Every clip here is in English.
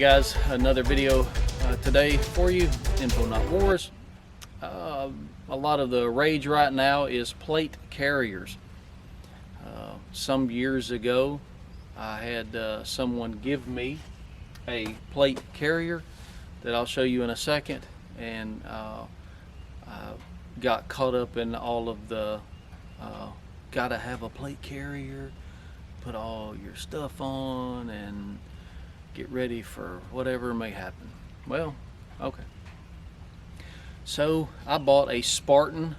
guys, another video today for you. Info Not Wars. A lot of the rage right now is plate carriers. Some years ago I had someone give me a plate carrier that I'll show you in a second, and I got caught up in all of the gotta have a plate carrier, put all your stuff on and get ready for whatever may happen. Well, okay. So I bought a Spartan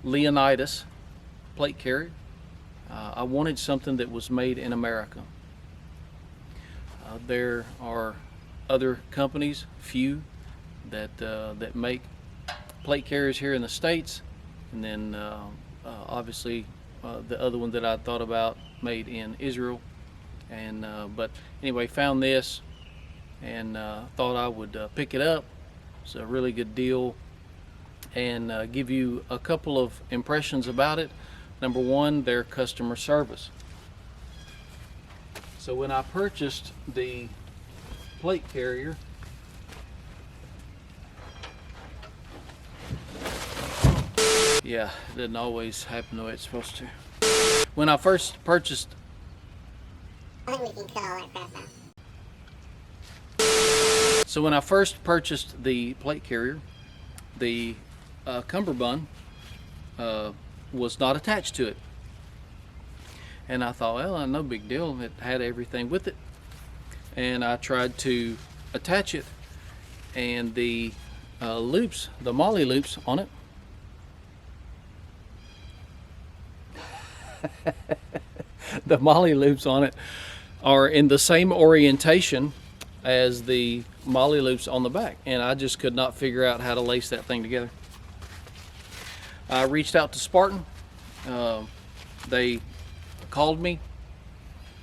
Leonidas Plate Carrier. I wanted something that was made in America. There are other companies, few, that make plate carriers here in the States, and then obviously the other one that I thought about made in Israel. And but anyway, found this and thought I would pick it up. It's a really good deal, and give you a couple of impressions about it. Number one, their customer service. So when I purchased the plate carrier, yeah, it doesn't always happen the way it's supposed to. When I first purchased, I think we can cut all that crap out. So when I first purchased the plate carrier, the cummerbund was not attached to it. And I thought, well, no big deal. It had everything with it. And I tried to attach it, and the loops, the molly loops on it, the molly loops on it are in the same orientation as the molly loops on the back, and I just could not figure out how to lace that thing together. I reached out to Spartan. They called me.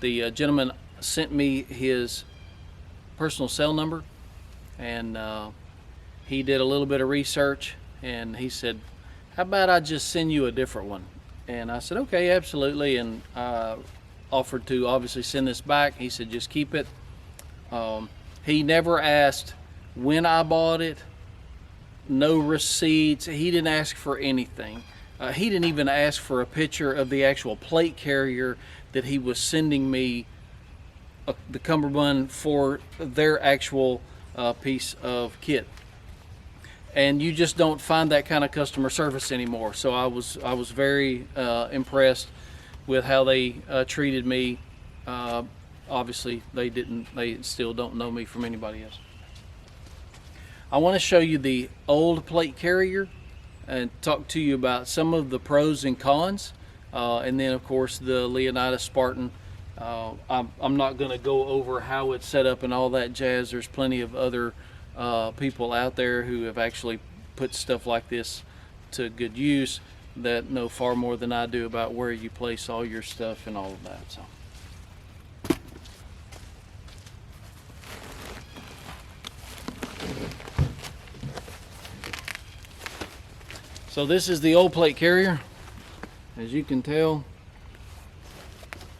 The gentleman sent me his personal cell number, and he did a little bit of research, and he said, how about I just send you a different one? And I said, okay, absolutely. And I offered to obviously send this back. He said, just keep it. He never asked when I bought it, no receipts. He didn't ask for anything. He didn't even ask for a picture of the actual plate carrier that he was sending me, the cummerbund for their actual piece of kit. And you just don't find that kind of customer service anymore. So I was very impressed with how they treated me. Obviously they still don't know me from anybody else. I want to show you the old plate carrier and talk to you about some of the pros and cons, and then of course the Leonidas Spartan. I'm not going to go over how it's set up and all that jazz. There's plenty of other people out there who have actually put stuff like this to good use that know far more than I do about where you place all your stuff and all of that. So this is the old plate carrier. As you can tell,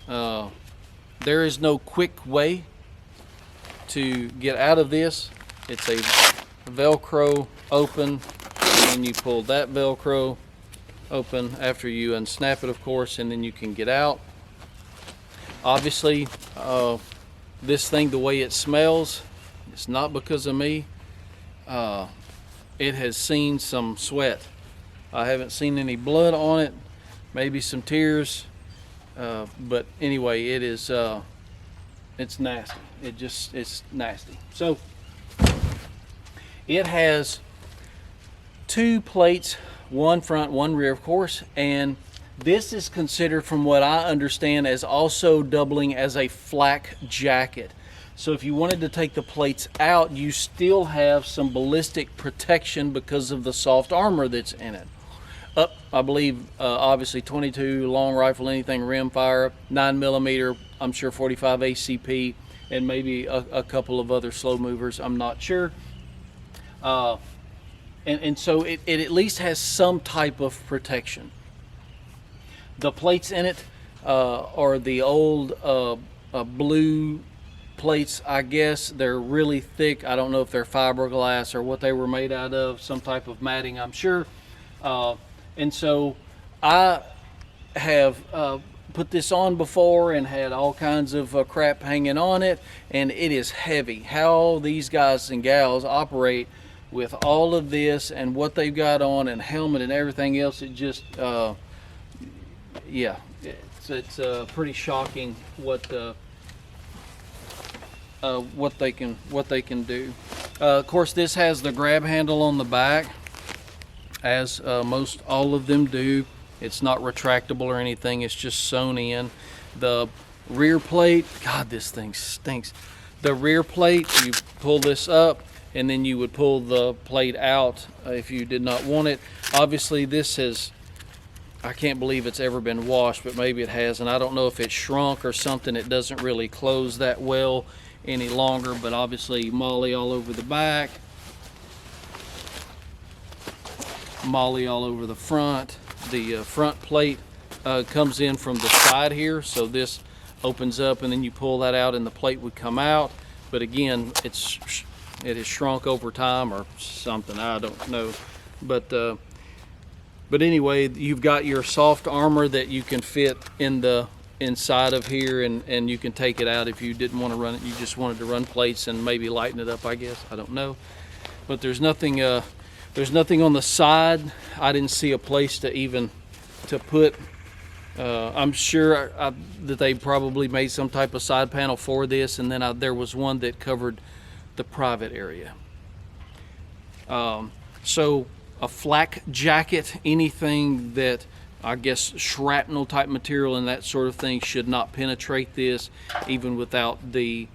there is no quick way to get out of this. It's a Velcro open, and you pull that Velcro open after you unsnap it, of course, and then you can get out. Obviously, this thing, the way it smells, it's not because of me. It has seen some sweat. I haven't seen any blood on it, maybe some tears, but anyway, it is it's nasty. It's nasty. So it has two plates, one front, one rear, of course, and this is considered, from what I understand, as also doubling as a flak jacket. So if you wanted to take the plates out, you still have some ballistic protection because of the soft armor that's in it. I believe, obviously 22 long rifle, anything rimfire, 9mm, I'm sure 45 ACP, and maybe a couple of other slow movers. I'm not sure. And so it at least has some type of protection. The plates in it are the old blue plates, I guess. They're really thick. I don't know if they're fiberglass or what they were made out of, some type of matting, I'm sure. And so I have put this on before and had all kinds of crap hanging on it, and it is heavy. How these guys and gals operate with all of this and what they've got on and helmet and everything else, it just yeah, it's pretty shocking what they can do. Of course, this has the grab handle on the back, as most all of them do. It's not retractable or anything, it's just sewn in. The rear plate, God, this thing stinks. The rear plate, you pull this up and then you would pull the plate out if you did not want it. Obviously this has, I can't believe it's ever been washed, but maybe it has, and I don't know if it's shrunk or something. It doesn't really close that well any longer, but obviously moly all over the back, moly all over the front. The front plate comes in from the side here, so this opens up and then you pull that out and the plate would come out. But again, it has shrunk over time or something, I don't know. But anyway, you've got your soft armor that you can fit in the inside of here, and you can take it out if you didn't want to run it. You just wanted to run plates and maybe lighten it up, I guess. I don't know. But there's nothing on the side. I didn't see a place to put. I'm sure that they probably made some type of side panel for this, and then there was one that covered the private area. So a flak jacket, anything that, I guess, shrapnel type material and that sort of thing should not penetrate this, even without the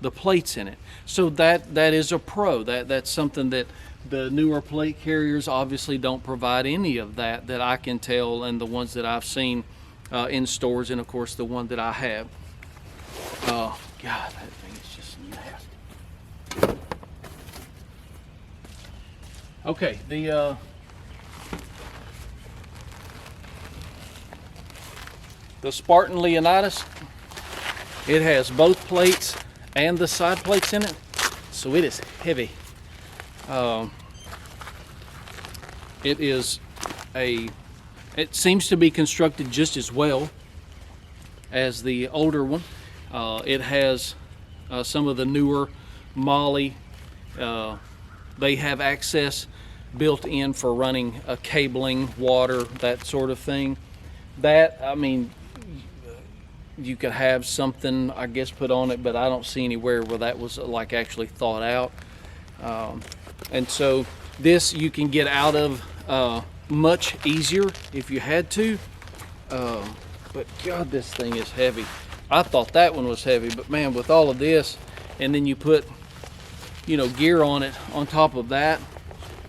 plates in it. So that is a pro. That's something that the newer plate carriers obviously don't provide any of that I can tell, and the ones that I've seen in stores, and of course the one that I have. Oh God, that thing is just nasty. Okay, the Spartan Leonidas, it has both plates and the side plates in it, so it is heavy. It seems to be constructed just as well as the older one. It has some of the newer moly. They have access built in for running cabling, water, that sort of thing. That, I mean, you could have something, I guess, put on it, but I don't see anywhere where that was like actually thought out. And so this you can get out of much easier if you had to. But God, this thing is heavy. I thought that one was heavy, but man, with all of this, and then you put, gear on it on top of that.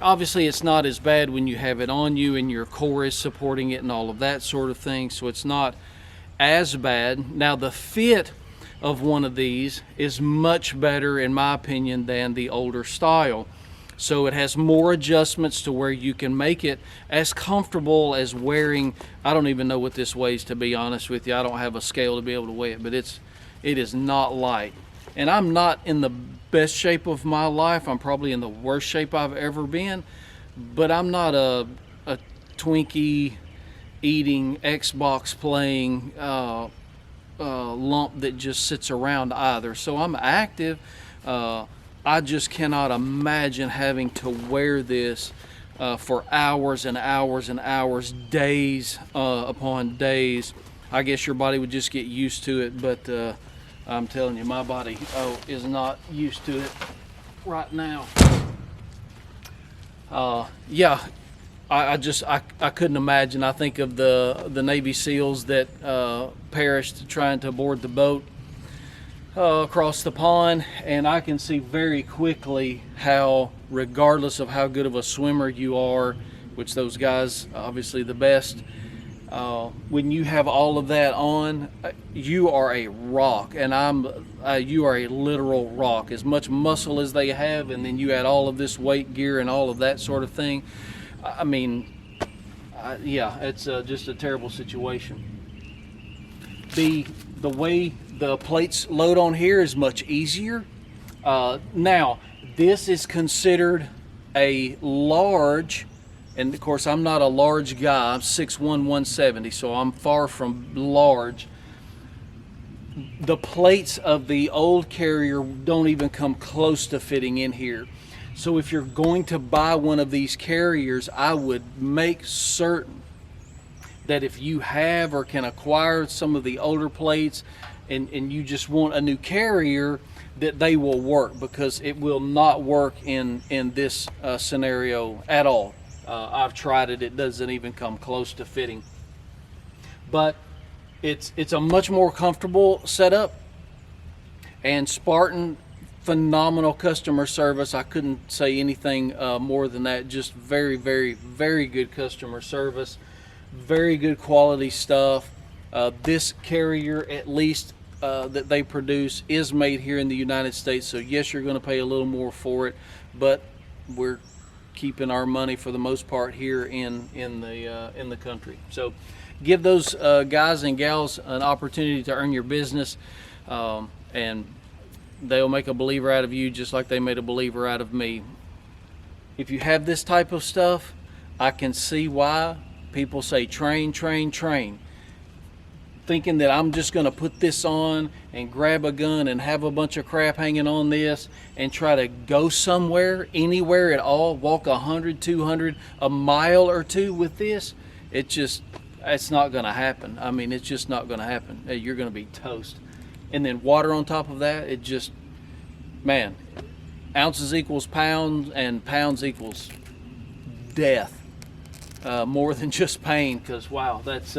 Obviously it's not as bad when you have it on you and your core is supporting it and all of that sort of thing, so it's not as bad. Now the fit of one of these is much better in my opinion than the older style. So it has more adjustments to where you can make it as comfortable as wearing, I don't even know what this weighs, to be honest with you. I don't have a scale to be able to weigh it, but it is not light. And I'm not in the best shape of my life. I'm probably in the worst shape I've ever been, but I'm not a Twinkie eating, Xbox playing lump that just sits around either. So I'm active. I just cannot imagine having to wear this for hours and hours and hours, days upon days. I guess your body would just get used to it, but I'm telling you, my body is not used to it right now. Yeah, I couldn't imagine. I think of the Navy SEALs that perished trying to board the boat across the pond, and I can see very quickly how, regardless of how good of a swimmer you are, which those guys obviously the best, when you have all of that on, you are a rock, and you are a literal rock. As much muscle as they have, and then you add all of this weight gear and all of that sort of thing. I mean, yeah, it's just a terrible situation. The way The plates load on here is much easier. Now, this is considered a large, and of course I'm not a large guy. I'm 6'1", 170, so I'm far from large. The plates of the old Carrier don't even come close to fitting in here. So if you're going to buy one of these Carriers, I would make certain that if you have or can acquire some of the older plates and you just want a new Carrier, that they will work, because it will not work in this scenario at all. I've tried it, it doesn't even come close to fitting. But it's a much more comfortable setup, and Spartan, phenomenal customer service. I couldn't say anything more than that. Just very, very, very good customer service, very good quality stuff. This Carrier, at least that they produce, is made here in the United States, so yes, you're going to pay a little more for it, but we're keeping our money for the most part here in the country. So give those guys and gals an opportunity to earn your business, and they'll make a believer out of you just like they made a believer out of me. If you have this type of stuff, I can see why people say train, train, train, thinking that I'm just going to put this on and grab a gun and have a bunch of crap hanging on this and try to go somewhere, anywhere at all, walk 100, 200, a mile or two with this. It's not going to happen. I mean, it's just not going to happen. You're going to be toast. And then water on top of that, it just, man, ounces equals pounds and pounds equals death. More than just pain, because wow, that's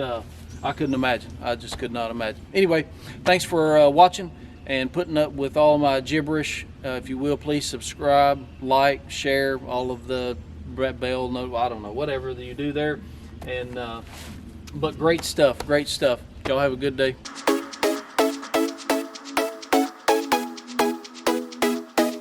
I couldn't imagine. I just could not imagine. Anyway, thanks for watching and putting up with all my gibberish. If you will, please subscribe, like, share, all of the bell, no, I don't know, whatever that you do there. And but great stuff, great stuff. Y'all have a good day.